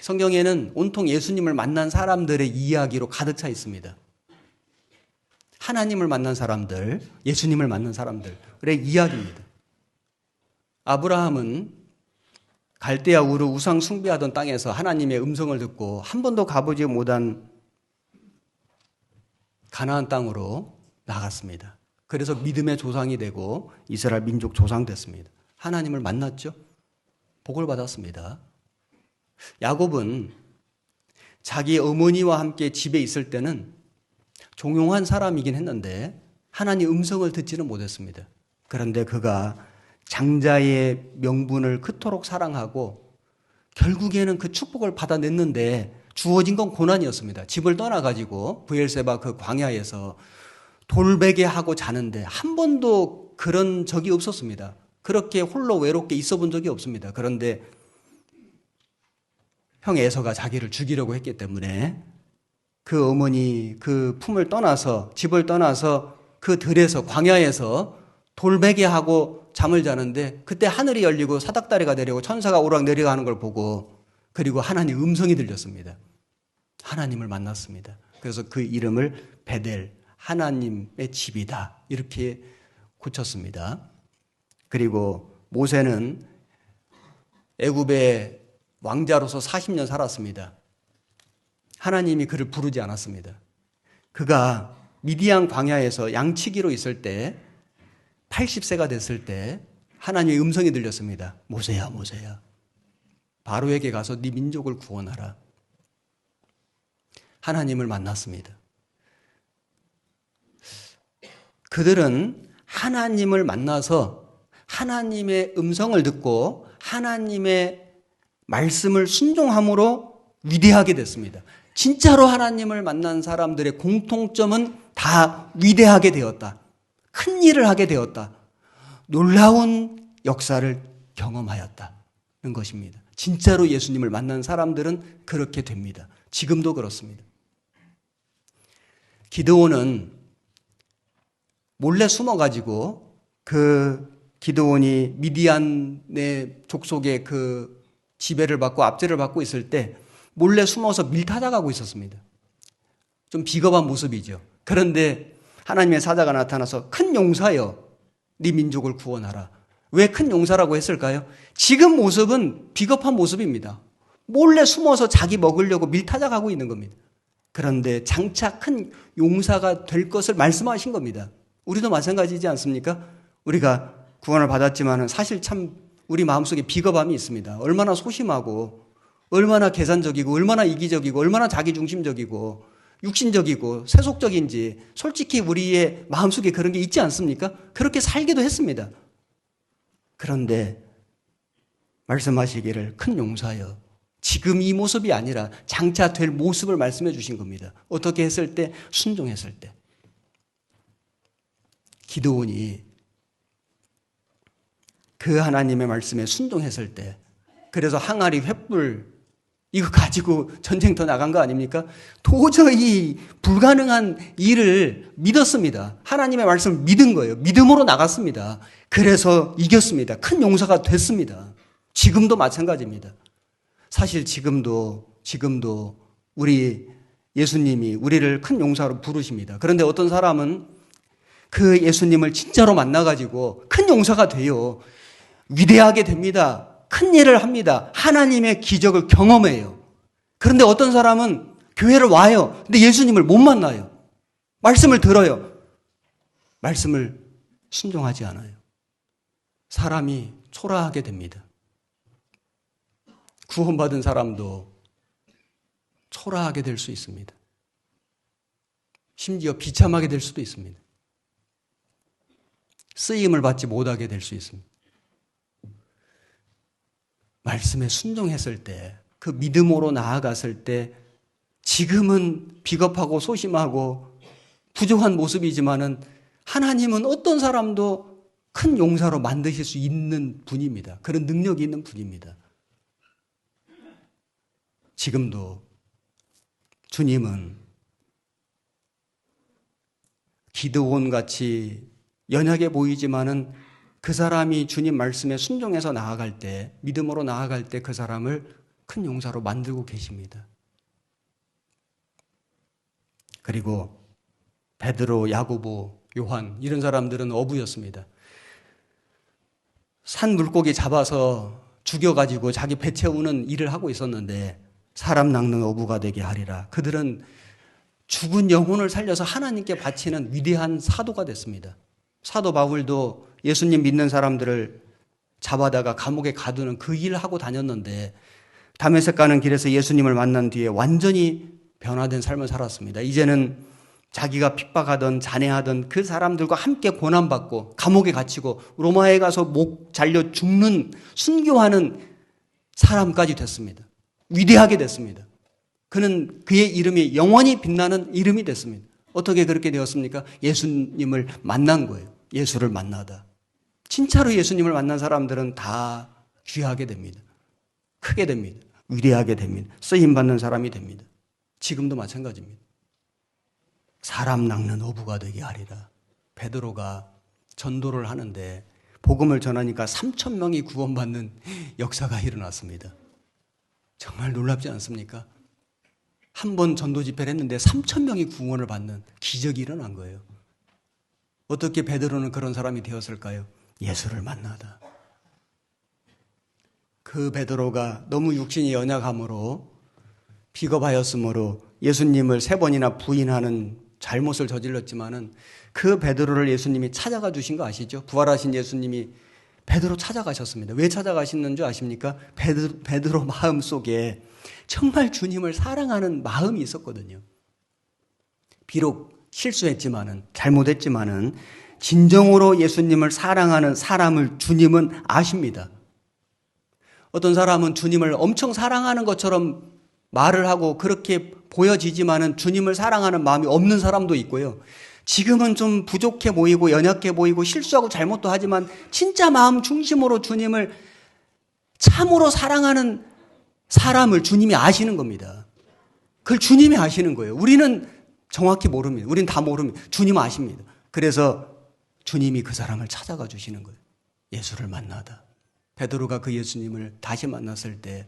성경에는 온통 예수님을 만난 사람들의 이야기로 가득 차 있습니다. 하나님을 만난 사람들, 예수님을 만난 사람들의 이야기입니다. 아브라함은 갈대아 우르 우상 숭배하던 땅에서 하나님의 음성을 듣고 한 번도 가보지 못한 가나안 땅으로 나갔습니다. 그래서 믿음의 조상이 되고 이스라엘 민족 조상 됐습니다. 하나님을 만났죠. 복을 받았습니다. 야곱은 자기 어머니와 함께 집에 있을 때는 종용한 사람이긴 했는데 하나님 음성을 듣지는 못했습니다. 그런데 그가 장자의 명분을 그토록 사랑하고 결국에는 그 축복을 받아냈는데 주어진 건 고난이었습니다. 집을 떠나가지고 브엘세바 그 광야에서 돌베개 하고 자는데 한 번도 그런 적이 없었습니다. 그렇게 홀로 외롭게 있어 본 적이 없습니다. 그런데 형 에서가 자기를 죽이려고 했기 때문에 그 어머니 그 품을 떠나서 집을 떠나서 그 들에서 광야에서 돌베개 하고 잠을 자는데 그때 하늘이 열리고 사닥다리가 내리고 천사가 오락 내려가는 걸 보고 그리고 하나님 음성이 들렸습니다. 하나님을 만났습니다. 그래서 그 이름을 베델, 하나님의 집이다 이렇게 고쳤습니다. 그리고 모세는 애굽의 왕자로서 40년 살았습니다. 하나님이 그를 부르지 않았습니다. 그가 미디안 광야에서 양치기로 있을 때 80세가 됐을 때 하나님의 음성이 들렸습니다. 모세야, 모세야. 바로에게 가서 네 민족을 구원하라. 하나님을 만났습니다. 그들은 하나님을 만나서 하나님의 음성을 듣고 하나님의 말씀을 순종함으로 위대하게 됐습니다. 진짜로 하나님을 만난 사람들의 공통점은 다 위대하게 되었다. 큰 일을 하게 되었다. 놀라운 역사를 경험하였다는 것입니다. 진짜로 예수님을 만난 사람들은 그렇게 됩니다. 지금도 그렇습니다. 기드온은 몰래 숨어가지고 그 기드온이 미디안의 족속의 그 지배를 받고 압제를 받고 있을 때 몰래 숨어서 밀타작하고 있었습니다. 좀 비겁한 모습이죠. 그런데 하나님의 사자가 나타나서 큰 용사여 네 민족을 구원하라. 왜 큰 용사라고 했을까요? 지금 모습은 비겁한 모습입니다. 몰래 숨어서 자기 먹으려고 밀타작하고 있는 겁니다. 그런데 장차 큰 용사가 될 것을 말씀하신 겁니다. 우리도 마찬가지지 않습니까? 우리가 구원을 받았지만 사실 참 우리 마음속에 비겁함이 있습니다. 얼마나 소심하고 얼마나 계산적이고 얼마나 이기적이고 얼마나 자기중심적이고 육신적이고 세속적인지 솔직히 우리의 마음속에 그런 게 있지 않습니까? 그렇게 살기도 했습니다. 그런데 말씀하시기를 큰 용사여 지금 이 모습이 아니라 장차 될 모습을 말씀해 주신 겁니다. 어떻게 했을 때? 순종했을 때. 기드온이 그 하나님의 말씀에 순종했을 때 그래서 항아리 횃불 이거 가지고 전쟁터 나간 거 아닙니까? 도저히 불가능한 일을 믿었습니다. 하나님의 말씀을 믿은 거예요. 믿음으로 나갔습니다. 그래서 이겼습니다. 큰 용사가 됐습니다. 지금도 마찬가지입니다. 사실 지금도 우리 예수님이 우리를 큰 용사로 부르십니다. 그런데 어떤 사람은 그 예수님을 진짜로 만나가지고 큰 용사가 돼요. 위대하게 됩니다. 큰 일을 합니다. 하나님의 기적을 경험해요. 그런데 어떤 사람은 교회를 와요. 근데 예수님을 못 만나요. 말씀을 들어요. 말씀을 순종하지 않아요. 사람이 초라하게 됩니다. 구원받은 사람도 초라하게 될 수 있습니다. 심지어 비참하게 될 수도 있습니다. 쓰임을 받지 못하게 될 수 있습니다. 말씀에 순종했을 때, 그 믿음으로 나아갔을 때 지금은 비겁하고 소심하고 부족한 모습이지만은 하나님은 어떤 사람도 큰 용사로 만드실 수 있는 분입니다. 그런 능력이 있는 분입니다. 지금도 주님은 기드온같이 연약해 보이지만은 그 사람이 주님 말씀에 순종해서 나아갈 때, 믿음으로 나아갈 때 그 사람을 큰 용사로 만들고 계십니다. 그리고 베드로, 야고보, 요한 이런 사람들은 어부였습니다. 산 물고기 잡아서 죽여가지고 자기 배 채우는 일을 하고 있었는데 사람 낚는 어부가 되게 하리라. 그들은 죽은 영혼을 살려서 하나님께 바치는 위대한 사도가 됐습니다. 사도 바울도 예수님 믿는 사람들을 잡아다가 감옥에 가두는 그 일을 하고 다녔는데 다메섹 가는 길에서 예수님을 만난 뒤에 완전히 변화된 삶을 살았습니다. 이제는 자기가 핍박하던 잔해하던 그 사람들과 함께 고난받고 감옥에 갇히고 로마에 가서 목 잘려 죽는 순교하는 사람까지 됐습니다. 위대하게 됐습니다. 그는 그의 이름이 영원히 빛나는 이름이 됐습니다. 어떻게 그렇게 되었습니까? 예수님을 만난 거예요. 예수를 만나다. 진짜로 예수님을 만난 사람들은 다 귀하게 됩니다. 크게 됩니다. 위대하게 됩니다. 쓰임받는 사람이 됩니다. 지금도 마찬가지입니다. 사람 낚는 어부가 되게 하리라. 베드로가 전도를 하는데 복음을 전하니까 3,000명이 구원받는 역사가 일어났습니다. 정말 놀랍지 않습니까? 한 번 전도 집회를 했는데 3,000명이 구원을 받는 기적이 일어난 거예요. 어떻게 베드로는 그런 사람이 되었을까요? 예수를 만나다. 그 베드로가 너무 육신이 연약함으로 비겁하였으므로 예수님을 3번이나 부인하는 잘못을 저질렀지만은 그 베드로를 예수님이 찾아가 주신 거 아시죠? 부활하신 예수님이 베드로 찾아가셨습니다. 왜 찾아가시는 줄 아십니까? 베드로 마음 속에 정말 주님을 사랑하는 마음이 있었거든요. 비록 실수했지만은 잘못했지만은 진정으로 예수님을 사랑하는 사람을 주님은 아십니다. 어떤 사람은 주님을 엄청 사랑하는 것처럼 말을 하고 그렇게 보여지지만은 주님을 사랑하는 마음이 없는 사람도 있고요. 지금은 좀 부족해 보이고 연약해 보이고 실수하고 잘못도 하지만 진짜 마음 중심으로 주님을 참으로 사랑하는 사람을 주님이 아시는 겁니다. 그걸 주님이 아시는 거예요. 우리는 정확히 모릅니다. 우리는 다 모릅니다. 주님은 아십니다. 그래서 주님이 그 사람을 찾아가 주시는 거예요. 예수를 만나다. 베드로가 그 예수님을 다시 만났을 때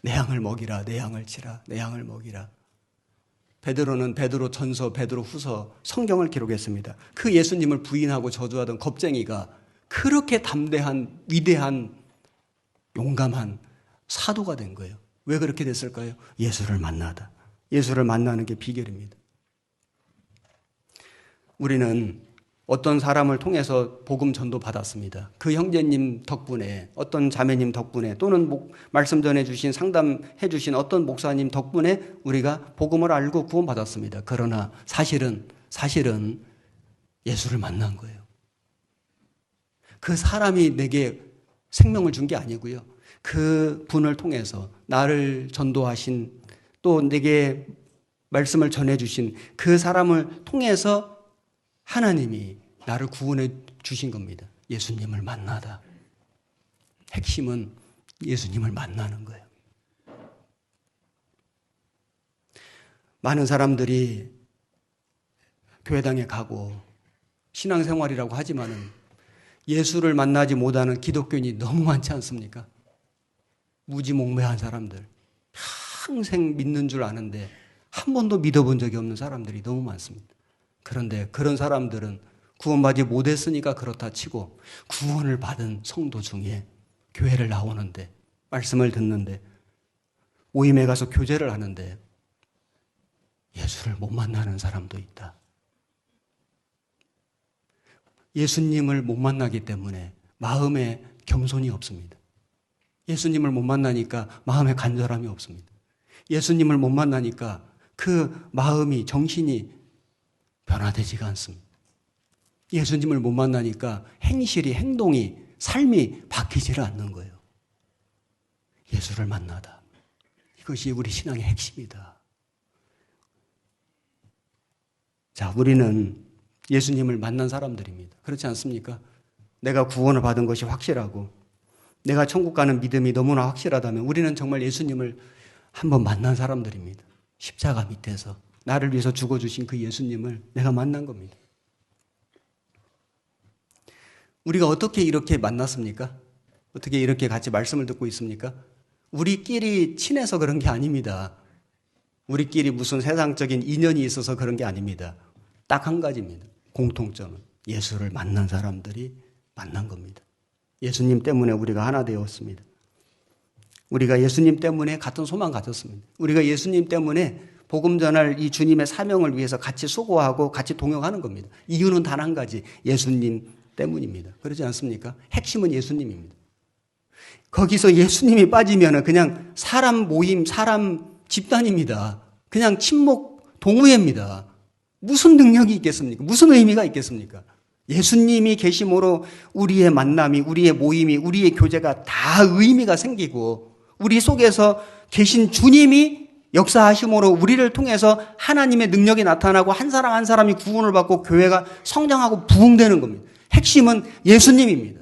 내 양을 먹이라, 내 양을 치라, 내 양을 먹이라. 베드로는 베드로 전서, 베드로 후서 성경을 기록했습니다. 그 예수님을 부인하고 저주하던 겁쟁이가 그렇게 담대한, 위대한, 용감한 사도가 된 거예요. 왜 그렇게 됐을까요? 예수를 만나다. 예수를 만나는 게 비결입니다. 우리는 어떤 사람을 통해서 복음 전도 받았습니다. 그 형제님 덕분에, 어떤 자매님 덕분에, 또는 말씀 전해주신, 상담해주신 어떤 목사님 덕분에 우리가 복음을 알고 구원받았습니다. 그러나 사실은 예수를 만난 거예요. 그 사람이 내게 생명을 준 게 아니고요. 그 분을 통해서 나를 전도하신, 또 내게 말씀을 전해주신 그 사람을 통해서 하나님이 나를 구원해 주신 겁니다. 예수님을 만나다. 핵심은 예수님을 만나는 거예요. 많은 사람들이 교회당에 가고 신앙생활이라고 하지만은 예수를 만나지 못하는 기독교인이 너무 많지 않습니까? 무지몽매한 사람들, 평생 믿는 줄 아는데 한 번도 믿어본 적이 없는 사람들이 너무 많습니다. 그런데 그런 사람들은 구원받지 못했으니까 그렇다 치고 구원을 받은 성도 중에 교회를 나오는데, 말씀을 듣는데, 모임에 가서 교제를 하는데 예수를 못 만나는 사람도 있다. 예수님을 못 만나기 때문에 마음에 겸손이 없습니다. 예수님을 못 만나니까 마음에 간절함이 없습니다. 예수님을 못 만나니까 그 마음이, 정신이 변화되지가 않습니다. 예수님을 못 만나니까 행실이, 행동이, 삶이 바뀌지를 않는 거예요. 예수를 만나다. 이것이 우리 신앙의 핵심이다. 자, 우리는 예수님을 만난 사람들입니다. 그렇지 않습니까? 내가 구원을 받은 것이 확실하고 내가 천국 가는 믿음이 너무나 확실하다면 우리는 정말 예수님을 한번 만난 사람들입니다. 십자가 밑에서 나를 위해서 죽어주신 그 예수님을 내가 만난 겁니다. 우리가 어떻게 이렇게 만났습니까? 어떻게 이렇게 같이 말씀을 듣고 있습니까? 우리끼리 친해서 그런 게 아닙니다. 우리끼리 무슨 세상적인 인연이 있어서 그런 게 아닙니다. 딱 한 가지입니다. 공통점은 예수를 만난 사람들이 만난 겁니다. 예수님 때문에 우리가 하나 되었습니다. 우리가 예수님 때문에 같은 소망 가졌습니다. 우리가 예수님 때문에 복음 전할 이 주님의 사명을 위해서 같이 수고하고 같이 동역하는 겁니다. 이유는 단 한 가지, 예수님 때문입니다. 그러지 않습니까? 핵심은 예수님입니다. 거기서 예수님이 빠지면 그냥 사람 모임, 사람 집단입니다. 그냥 친목 동호회입니다. 무슨 능력이 있겠습니까? 무슨 의미가 있겠습니까? 예수님이 계심으로 우리의 만남이, 우리의 모임이, 우리의 교제가 다 의미가 생기고 우리 속에서 계신 주님이 역사하심으로 우리를 통해서 하나님의 능력이 나타나고 한 사람 한 사람이 구원을 받고 교회가 성장하고 부흥되는 겁니다. 핵심은 예수님입니다.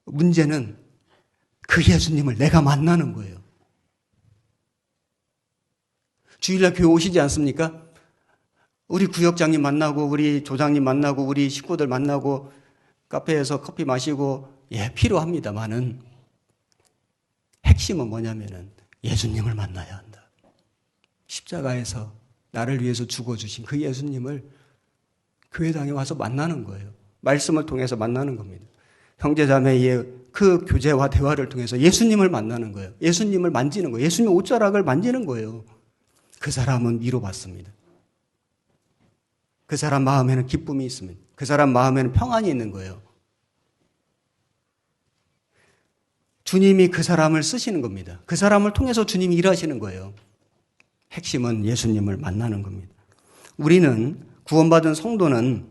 문제는 그 예수님을 내가 만나는 거예요. 주일날 교회 오시지 않습니까? 우리 구역장님 만나고 우리 조장님 만나고 우리 식구들 만나고 카페에서 커피 마시고 필요합니다만은 핵심은 뭐냐면은 예수님을 만나야 한다. 십자가에서 나를 위해서 죽어주신 그 예수님을 교회당에 와서 만나는 거예요. 말씀을 통해서 만나는 겁니다. 형제자매의 그 교제와 대화를 통해서 예수님을 만나는 거예요. 예수님을 만지는 거예요. 예수님의 옷자락을 만지는 거예요. 그 사람은 위로받습니다. 그 사람 마음에는 기쁨이 있습니다. 그 사람 마음에는 평안이 있는 거예요. 주님이 그 사람을 쓰시는 겁니다. 그 사람을 통해서 주님이 일하시는 거예요. 핵심은 예수님을 만나는 겁니다. 우리는 구원받은 성도는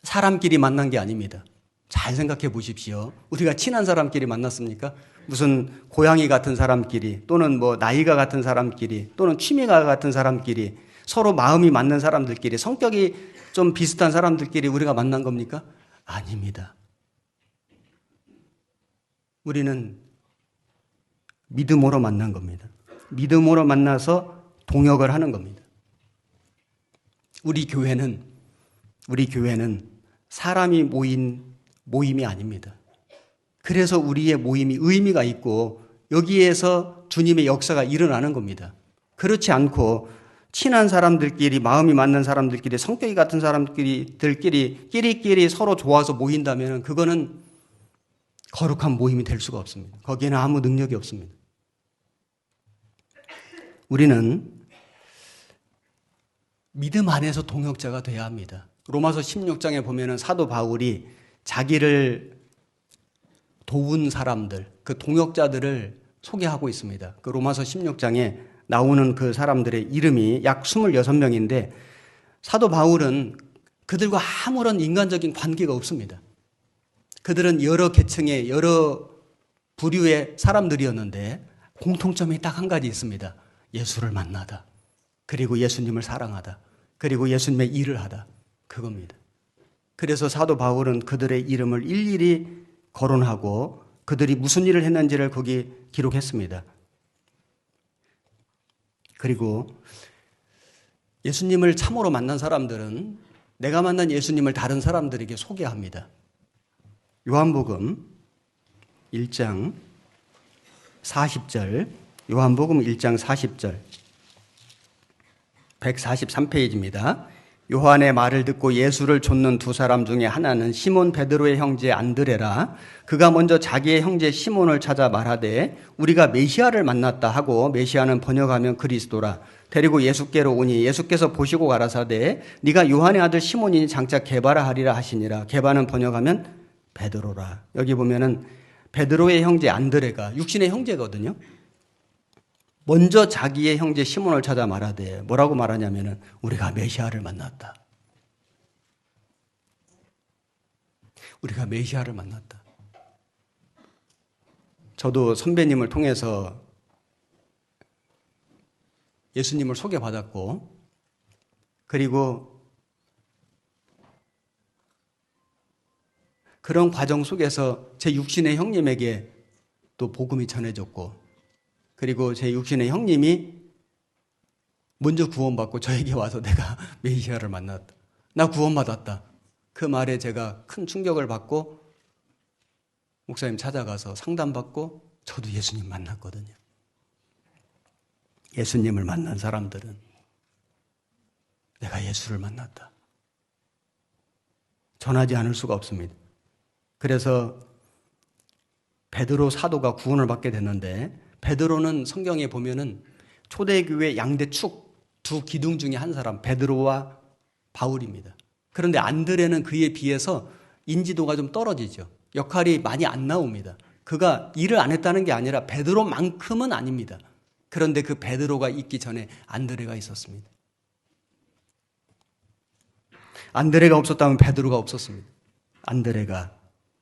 사람끼리 만난 게 아닙니다. 잘 생각해 보십시오. 우리가 친한 사람끼리 만났습니까? 무슨 고양이 같은 사람끼리 또는 뭐 나이가 같은 사람끼리 또는 취미가 같은 사람끼리 서로 마음이 맞는 사람들끼리 성격이 좀 비슷한 사람들끼리 우리가 만난 겁니까? 아닙니다. 우리는 믿음으로 만난 겁니다. 믿음으로 만나서 동역을 하는 겁니다. 우리 교회는 사람이 모인 모임이 아닙니다. 그래서 우리의 모임이 의미가 있고 여기에서 주님의 역사가 일어나는 겁니다. 그렇지 않고 친한 사람들끼리 마음이 맞는 사람들끼리 성격이 같은 사람들끼리 서로 좋아서 모인다면 그거는 거룩한 모임이 될 수가 없습니다. 거기에는 아무 능력이 없습니다. 우리는 믿음 안에서 동역자가 돼야 합니다. 로마서 16장에 보면은 사도 바울이 자기를 도운 사람들, 그 동역자들을 소개하고 있습니다. 그 로마서 16장에 나오는 그 사람들의 이름이 약 26명인데 사도 바울은 그들과 아무런 인간적인 관계가 없습니다. 그들은 여러 계층의 여러 부류의 사람들이었는데 공통점이 딱 한 가지 있습니다. 예수를 만나다. 그리고 예수님을 사랑하다. 그리고 예수님의 일을 하다. 그겁니다. 그래서 사도 바울은 그들의 이름을 일일이 거론하고 그들이 무슨 일을 했는지를 거기 기록했습니다. 그리고 예수님을 참으로 만난 사람들은 내가 만난 예수님을 다른 사람들에게 소개합니다. 요한복음 1장 40절, 요한복음 1장 40절, 143페이지입니다. 요한의 말을 듣고 예수를 좇는 두 사람 중에 하나는 시몬 베드로의 형제 안드레라. 그가 먼저 자기의 형제 시몬을 찾아 말하되 우리가 메시아를 만났다 하고, 메시아는 번역하면 그리스도라. 데리고 예수께로 오니 예수께서 보시고 가라사대 네가 요한의 아들 시몬이니 장차 게바라 하리라 하시니라. 게바는 번역하면 베드로라. 여기 보면은 베드로의 형제 안드레가 육신의 형제거든요. 먼저 자기의 형제 시몬을 찾아 말하되 뭐라고 말하냐면은 우리가 메시아를 만났다. 우리가 메시아를 만났다. 저도 선배님을 통해서 예수님을 소개받았고, 그리고 그런 과정 속에서 제 육신의 형님에게 또 복음이 전해졌고, 그리고 제 육신의 형님이 먼저 구원받고 저에게 와서 내가 메시아를 만났다. 나 구원받았다. 그 말에 제가 큰 충격을 받고 목사님 찾아가서 상담받고 저도 예수님 만났거든요. 예수님을 만난 사람들은 내가 예수를 만났다. 전하지 않을 수가 없습니다. 그래서 베드로 사도가 구원을 받게 됐는데, 베드로는 성경에 보면은 초대교회 양대 축 두 기둥 중에 한 사람, 베드로와 바울입니다. 그런데 안드레는 그에 비해서 인지도가 좀 떨어지죠. 역할이 많이 안 나옵니다. 그가 일을 안 했다는 게 아니라 베드로만큼은 아닙니다. 그런데 그 베드로가 있기 전에 안드레가 있었습니다. 안드레가 없었다면 베드로가 없었습니다. 안드레가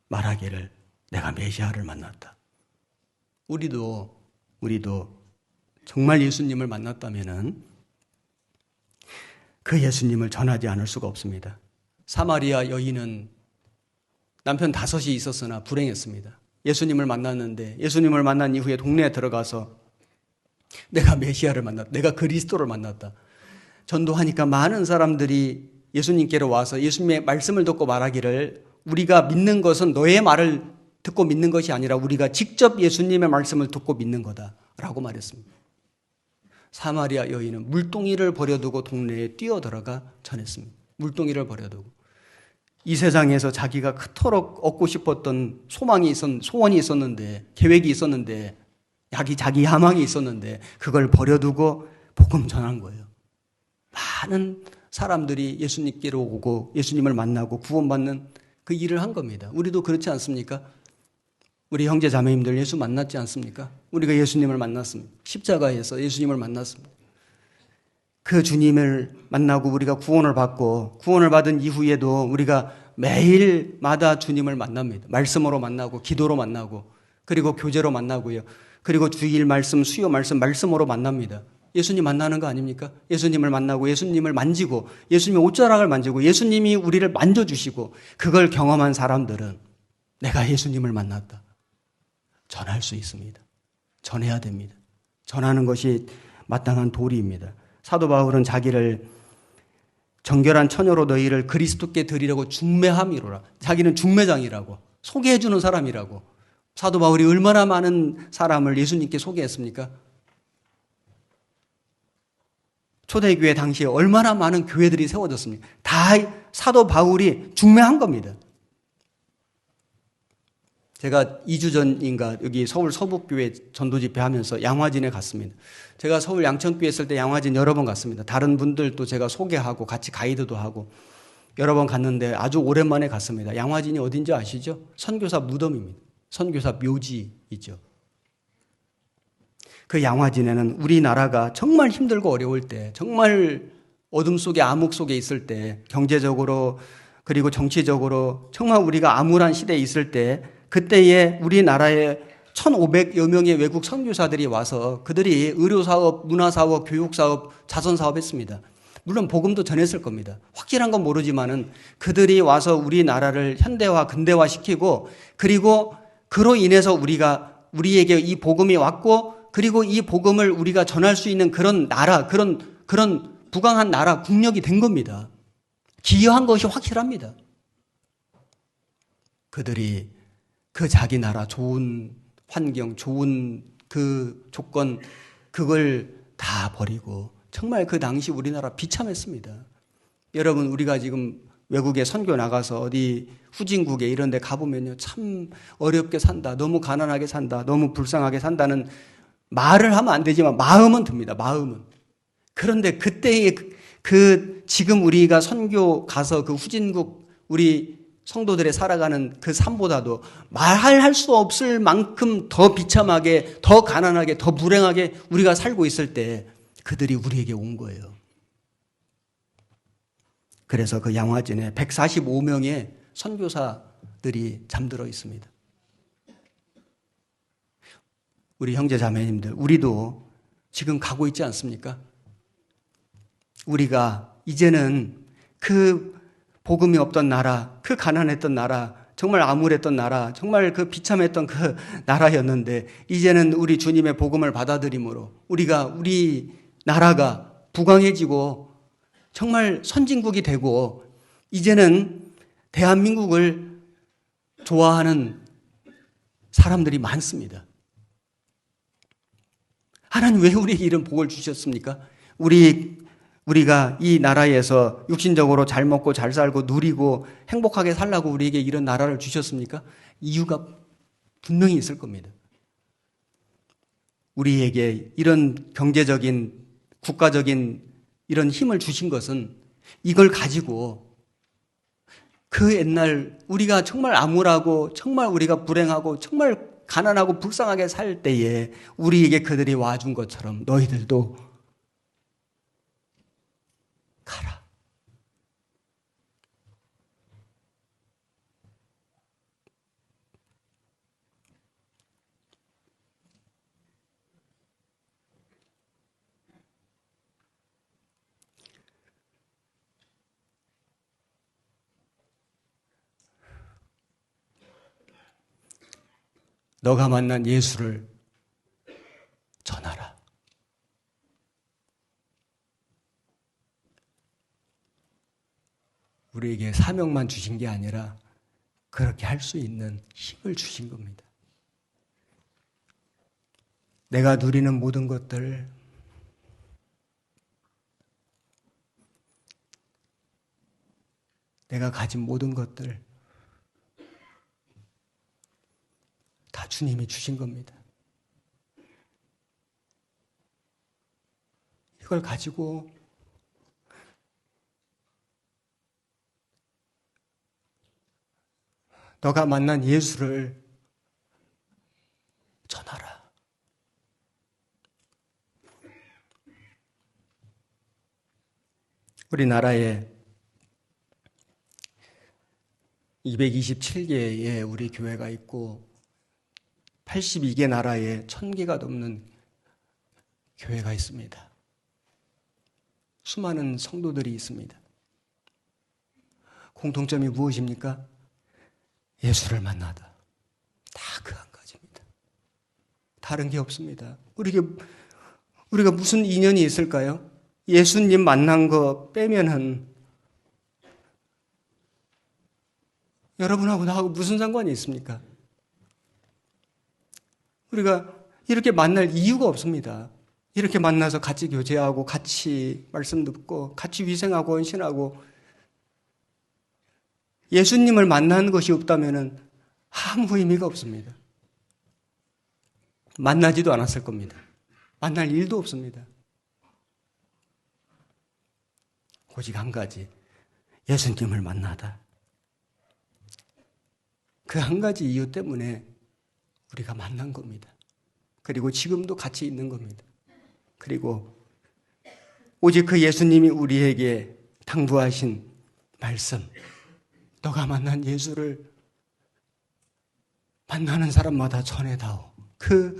말하기를 내가 메시아를 만났다. 우리도 정말 예수님을 만났다면은 그 예수님을 전하지 않을 수가 없습니다. 사마리아 여인은 남편 5이 있었으나 불행했습니다. 예수님을 만났는데, 예수님을 만난 이후에 동네에 들어가서 내가 메시아를 만났다, 내가 그리스도를 만났다 전도하니까 많은 사람들이 예수님께로 와서 예수님의 말씀을 듣고 말하기를 우리가 믿는 것은 너의 말을 듣고 믿는 것이 아니라 우리가 직접 예수님의 말씀을 듣고 믿는 거다라고 말했습니다. 사마리아 여인은 물동이를 버려두고 동네에 뛰어들어가 전했습니다. 물동이를 버려두고 이 세상에서 자기가 그토록 얻고 싶었던 소원이 있었는데, 계획이 있었는데, 자기 야망이 있었는데 그걸 버려두고 복음 전한 거예요. 많은 사람들이 예수님께로 오고 예수님을 만나고 구원받는 그 일을 한 겁니다. 우리도 그렇지 않습니까? 우리 형제 자매님들 예수 만났지 않습니까? 우리가 예수님을 만났습니다. 십자가에서 예수님을 만났습니다. 그 주님을 만나고 우리가 구원을 받고, 구원을 받은 이후에도 우리가 매일마다 주님을 만납니다. 말씀으로 만나고, 기도로 만나고, 그리고 교제로 만나고요. 그리고 주일 말씀, 수요 말씀으로 만납니다. 예수님 만나는 거 아닙니까? 예수님을 만나고 예수님을 만지고 예수님의 옷자락을 만지고 예수님이 우리를 만져주시고, 그걸 경험한 사람들은 내가 예수님을 만났다 전할 수 있습니다. 전해야 됩니다. 전하는 것이 마땅한 도리입니다. 사도 바울은 자기를 정결한 처녀로 너희를 그리스도께 드리려고 중매함이로라. 자기는 중매장이라고, 소개해 주는 사람이라고. 사도 바울이 얼마나 많은 사람을 예수님께 소개했습니까? 초대교회 당시에 얼마나 많은 교회들이 세워졌습니까? 다 사도 바울이 중매한 겁니다. 제가 2주 전인가 여기 서울 서북교회 전도집회 하면서 양화진에 갔습니다. 제가 서울 양천교회 있을 때 양화진 여러 번 갔습니다. 다른 분들도 제가 소개하고 같이 가이드도 하고 여러 번 갔는데 아주 오랜만에 갔습니다. 양화진이 어딘지 아시죠? 선교사 무덤입니다. 선교사 묘지이죠. 그 양화진에는 우리나라가 정말 힘들고 어려울 때, 정말 어둠 속에 암흑 속에 있을 때, 경제적으로 그리고 정치적으로 정말 우리가 암울한 시대에 있을 때, 그때에 우리나라에 1,500여 명의 외국 선교사들이 와서 그들이 의료사업, 문화사업, 교육사업, 자선사업 했습니다. 물론 복음도 전했을 겁니다. 확실한 건 모르지만은 그들이 와서 우리나라를 현대화, 근대화 시키고, 그리고 그로 인해서 우리에게 이 복음이 왔고, 그리고 이 복음을 우리가 전할 수 있는 그런 나라, 그런 부강한 나라, 국력이 된 겁니다. 기여한 것이 확실합니다. 그들이 그 자기 나라 좋은 환경, 좋은 그 조건, 그걸 다 버리고 정말 그 당시 우리나라 비참했습니다. 여러분, 우리가 지금 외국에 선교 나가서 어디 후진국에 이런 데 가보면요, 참 어렵게 산다, 너무 가난하게 산다, 너무 불쌍하게 산다는 말을 하면 안 되지만 마음은 듭니다. 마음은. 그런데 그때의 지금 우리가 선교 가서 그 후진국 우리 성도들의 살아가는 그 삶보다도 말할 수 없을 만큼 더 비참하게, 더 가난하게, 더 불행하게 우리가 살고 있을 때 그들이 우리에게 온 거예요. 그래서 그 양화진에 145명의 선교사들이 잠들어 있습니다. 우리 형제 자매님들, 우리도 지금 가고 있지 않습니까? 우리가 이제는 그 복음이 없던 나라, 그 가난했던 나라, 정말 암울했던 나라, 정말 그 비참했던 그 나라였는데, 이제는 우리 주님의 복음을 받아들임으로 우리 나라가 부강해지고 정말 선진국이 되고, 이제는 대한민국을 좋아하는 사람들이 많습니다. 하나님 왜 우리에게 이런 복을 주셨습니까? 우리가 이 나라에서 육신적으로 잘 먹고 잘 살고 누리고 행복하게 살라고 우리에게 이런 나라를 주셨습니까? 이유가 분명히 있을 겁니다. 우리에게 이런 경제적인, 국가적인 이런 힘을 주신 것은 이걸 가지고 그 옛날 우리가 정말 암울하고 정말 우리가 불행하고 정말 가난하고 불쌍하게 살 때에 우리에게 그들이 와준 것처럼 너희들도 가라. 너가 만난 예수를 전하라. 우리에게 사명만 주신 게 아니라 그렇게 할 수 있는 힘을 주신 겁니다. 내가 누리는 모든 것들, 내가 가진 모든 것들 다 주님이 주신 겁니다. 이걸 가지고 너가 만난 예수를 전하라. 우리나라에 227개의 우리 교회가 있고 82개 나라에 1000개가 넘는 교회가 있습니다. 수많은 성도들이 있습니다. 공통점이 무엇입니까? 예수를 만나다. 다 그 한 가지입니다. 다른 게 없습니다. 우리가 무슨 인연이 있을까요? 예수님 만난 거 빼면은 여러분하고 나하고 무슨 상관이 있습니까? 우리가 이렇게 만날 이유가 없습니다. 이렇게 만나서 같이 교제하고 같이 말씀 듣고 같이 위생하고 헌신하고 예수님을 만나는 것이 없다면 아무 의미가 없습니다. 만나지도 않았을 겁니다. 만날 일도 없습니다. 오직 한 가지, 예수님을 만나다. 그 한 가지 이유 때문에 우리가 만난 겁니다. 그리고 지금도 같이 있는 겁니다. 그리고 오직 그 예수님이 우리에게 당부하신 말씀, 너가 만난 예수를 만나는 사람마다 전해다오. 그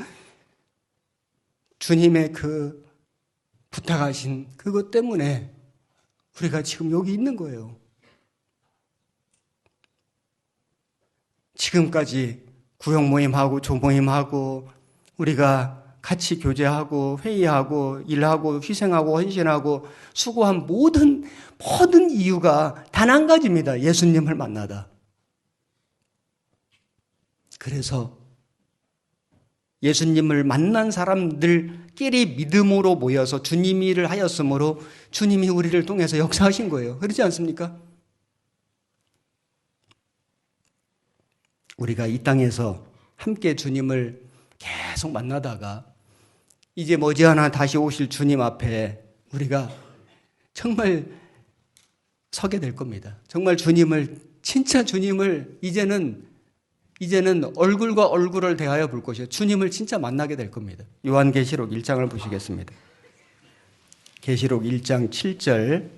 주님의 그 부탁하신 그것 때문에 우리가 지금 여기 있는 거예요. 지금까지 구역 모임하고 조모임하고 우리가 같이 교제하고 회의하고 일하고 희생하고 헌신하고 수고한 모든 이유가 단 한 가지입니다. 예수님을 만나다. 그래서 예수님을 만난 사람들끼리 믿음으로 모여서 주님이 일을 하였으므로 주님이 우리를 통해서 역사하신 거예요. 그렇지 않습니까? 우리가 이 땅에서 함께 주님을 계속 만나다가 이제 머지않아 다시 오실 주님 앞에 우리가 정말 서게 될 겁니다. 정말 진짜 주님을 이제는 얼굴과 얼굴을 대하여 볼 것이요. 주님을 진짜 만나게 될 겁니다. 요한계시록 1장을 보시겠습니다. 계시록 1장 7절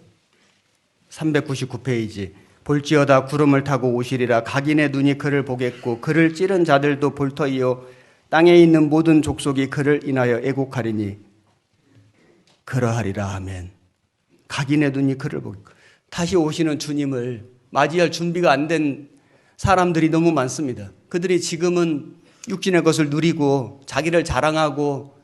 399페이지. 볼지어다 구름을 타고 오시리라. 각인의 눈이 그를 보겠고 그를 찌른 자들도 볼 터이요 땅에 있는 모든 족속이 그를 인하여 애곡하리니 그러하리라. 아멘. 각인의 눈이 그를 보겠고 다시 오시는 주님을 맞이할 준비가 안 된 사람들이 너무 많습니다. 그들이 지금은 육신의 것을 누리고 자기를 자랑하고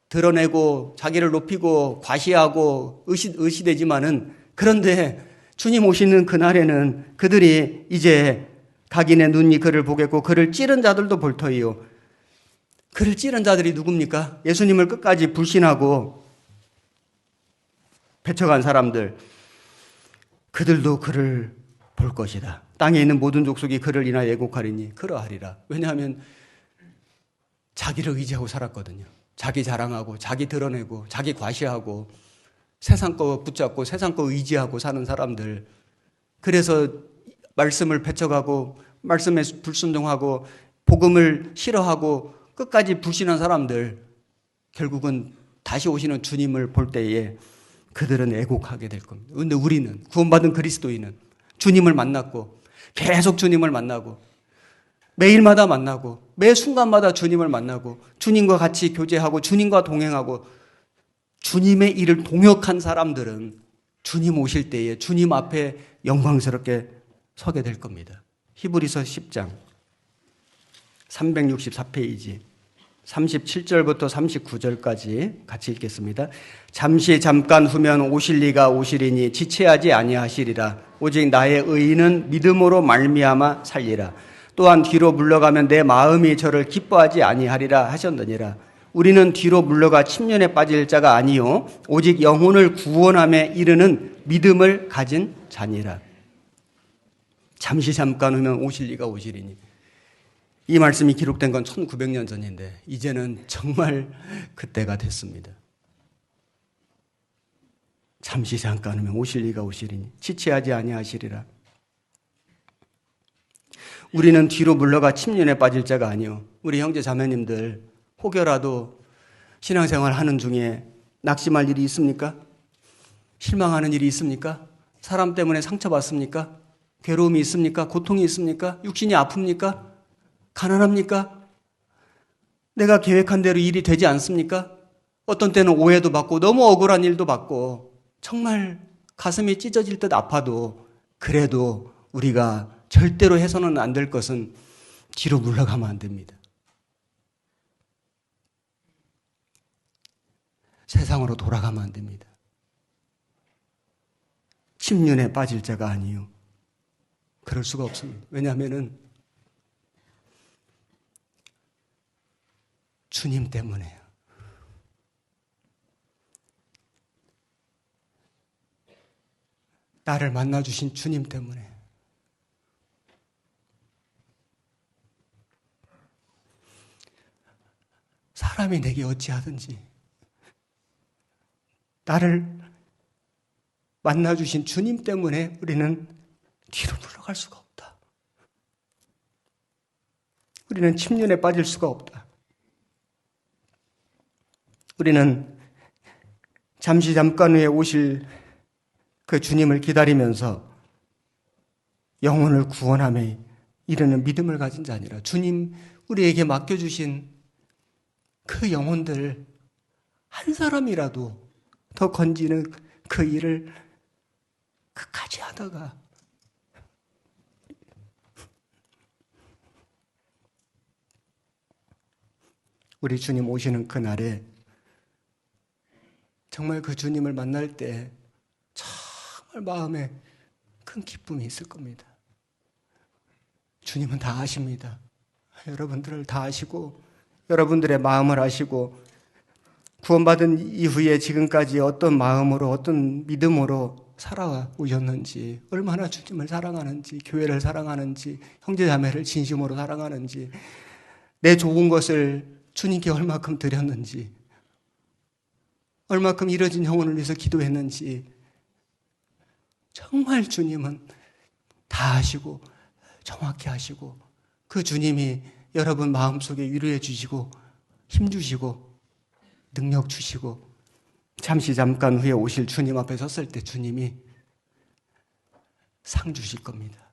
드러내고 자기를 높이고 과시하고 의시되지만은 그런데 주님 오시는 그날에는 그들이 이제 각인의 눈이 그를 보겠고 그를 찌른 자들도 볼 터이요. 그를 찌른 자들이 누굽니까? 예수님을 끝까지 불신하고 배척한 사람들. 그들도 그를 볼 것이다. 땅에 있는 모든 족속이 그를 인하여 애곡하리니 그러하리라. 왜냐하면 자기를 의지하고 살았거든요. 자기 자랑하고 자기 드러내고 자기 과시하고 세상 거 붙잡고 세상 거 의지하고 사는 사람들. 그래서 말씀을 배척하고 말씀에 불순종하고 복음을 싫어하고 끝까지 불신한 사람들, 결국은 다시 오시는 주님을 볼 때에 그들은 애곡하게 될 겁니다. 그런데 우리는, 구원받은 그리스도인은 주님을 만났고 계속 주님을 만나고 매일마다 만나고 매 순간마다 주님을 만나고 주님과 같이 교제하고 주님과 동행하고 주님의 일을 동역한 사람들은 주님 오실 때에 주님 앞에 영광스럽게 서게 될 겁니다. 히브리서 10장 364페이지 37절부터 39절까지 같이 읽겠습니다. 잠시 잠깐 후면 오실 이가 오시리니 지체하지 아니하시리라. 오직 나의 의인은 믿음으로 말미암아 살리라. 또한 뒤로 물러가면 내 마음이 저를 기뻐하지 아니하리라 하셨느니라. 우리는 뒤로 물러가 침륜에 빠질 자가 아니요 오직 영혼을 구원함에 이르는 믿음을 가진 자니라. 잠시 잠깐 후면 오실 이가 오시리니. 이 말씀이 기록된 건 1900년 전인데 이제는 정말 그때가 됐습니다. 잠시 잠깐 후면 오실 이가 오시리니 지체하지 아니하시리라. 우리는 뒤로 물러가 침륜에 빠질 자가 아니요. 우리 형제 자매님들 혹여라도 신앙생활 하는 중에 낙심할 일이 있습니까? 실망하는 일이 있습니까? 사람 때문에 상처받습니까? 괴로움이 있습니까? 고통이 있습니까? 육신이 아픕니까? 가난합니까? 내가 계획한 대로 일이 되지 않습니까? 어떤 때는 오해도 받고 너무 억울한 일도 받고 정말 가슴이 찢어질 듯 아파도 그래도 우리가 절대로 해서는 안 될 것은 뒤로 물러가면 안 됩니다. 세상으로 돌아가면 안 됩니다. 침륜에 빠질 자가 아니요. 그럴 수가 없습니다. 왜냐하면은 주님 때문에요. 나를 만나주신 주님 때문에. 사람이 내게 어찌하든지 나를 만나주신 주님 때문에 우리는 뒤로 물러갈 수가 없다. 우리는 침륜에 빠질 수가 없다. 우리는 잠시 잠깐 후에 오실 그 주님을 기다리면서 영혼을 구원함에 이르는 믿음을 가진 자 아니라 주님 우리에게 맡겨주신 그 영혼들 한 사람이라도 더 건지는 그 일을 끝까지 하다가 우리 주님 오시는 그날에 정말 그 주님을 만날 때 정말 마음에 큰 기쁨이 있을 겁니다. 주님은 다 아십니다. 여러분들을 다 아시고 여러분들의 마음을 아시고 구원받은 이후에 지금까지 어떤 마음으로 어떤 믿음으로 살아오셨는지 얼마나 주님을 사랑하는지 교회를 사랑하는지 형제자매를 진심으로 사랑하는지 내 좋은 것을 주님께 얼마큼 드렸는지 얼마큼 이뤄진 영혼을 위해서 기도했는지 정말 주님은 다 아시고 정확히 아시고 그 주님이 여러분 마음속에 위로해 주시고 힘 주시고 능력 주시고 잠시 잠깐 후에 오실 주님 앞에 섰을 때 주님이 상 주실 겁니다.